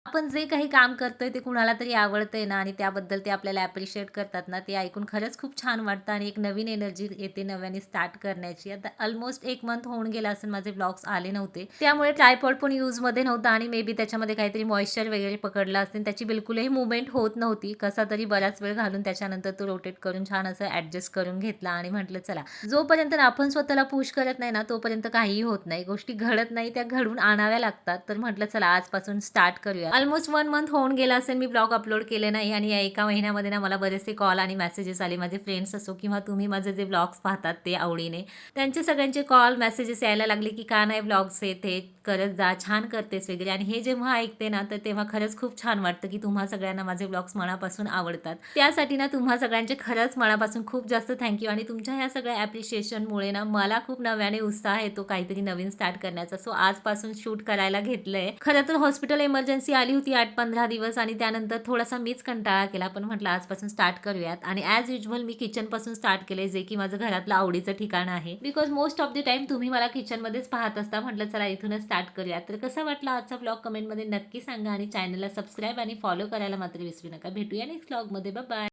आपण जे काही काम करतोय ते कुणाला तरी आवडतंय ना आणि त्याबद्दल ते आपल्याला ॲप्रिशिएट करतात ना, ते ऐकून खरंच खूप छान वाटतं आणि एक नवीन एनर्जी येते नव्याने स्टार्ट करण्याची. आता ऑलमोस्ट 1 मंथ होऊन गेला असेल माझे व्लॉग्स आले नव्हते. त्यामुळे ट्रायपॉड पण यूजमध्ये नव्हता आणि मे बी त्याच्यामध्ये काहीतरी मॉइश्चर वगैरे पकडलं असेल. त्याची बिलकुलही मूव्हमेंट होत नव्हती. कसा तरी बराच वेळ घालून त्याच्यानंतर तो रोटेट करून छान असं ॲडजस्ट करून घेतला आणि म्हटलं चला, जोपर्यंत आपण स्वतःला पुश करत नाही ना, तोपर्यंत काहीही होत नाही. गोष्टी घडत नाही, त्या घडवून आणाव्या लागतात. तर म्हटलं चला आजपासून स्टार्ट करूया. ऑलमोस्ट 1 मंथ होऊन गेला असेल मी ब्लॉग अपलोड केले नाही आणि या एका महिन्यामध्ये ना मला बरेचसे कॉल आणि मेसेजेस आले. माझे फ्रेंड्स असो किंवा तुम्ही माझे जे ब्लॉग्स पाहतात ते आवडीने. त्यांचे सगळ्यांचे कॉल, मेसेजेस यायला लागले, की "का नाही ब्लॉग्स येत आहे? करत जा, छान करतेस" वगैरे. आणि हे जेव्हा ऐकते ना, तर तेव्हा खरंच खूप छान वाटतं, की तुम्हा सगळ्यांना माझे ब्लॉग्स मनापासून आवडतात. त्यासाठी ना तुम्हा सगळ्यांचे खरंच मनापासून खूप जास्त थँक आणि तुमच्या ह्या सगळ्या ॲप्रिशिएशनमुळे ना मला खूप नव्याने उत्साह येतो काहीतरी नवीन स्टार्ट करण्याचा. सो आजपासून शूट करायला घेतलंय. खरं तर हॉस्पिटल इमर्जन्सी आली होती 8-15 दिवस आणि त्यानंतर थोडासा मीच कंटाळा केला. पण म्हटलं आजपासून स्टार्ट करूयात आणि ॲज युजुअल मी किचनपासून स्टार्ट केले, जे की माझं घरातलं आवडीचं ठिकाण आहे. Because most of the time तुम्ही मला किचनमध्येच पाहत असता. म्हटलं चला इथूनच स्टार्ट करूयात. तर कसा वाटला आजचा व्लॉग कमेंटमध्ये नक्की सांगा आणि चॅनलला सबस्क्राईब आणि फॉलो करायला मात्र विसरू नका. भेटूया नेक्स्ट व्लॉगमध्ये. Bye bye.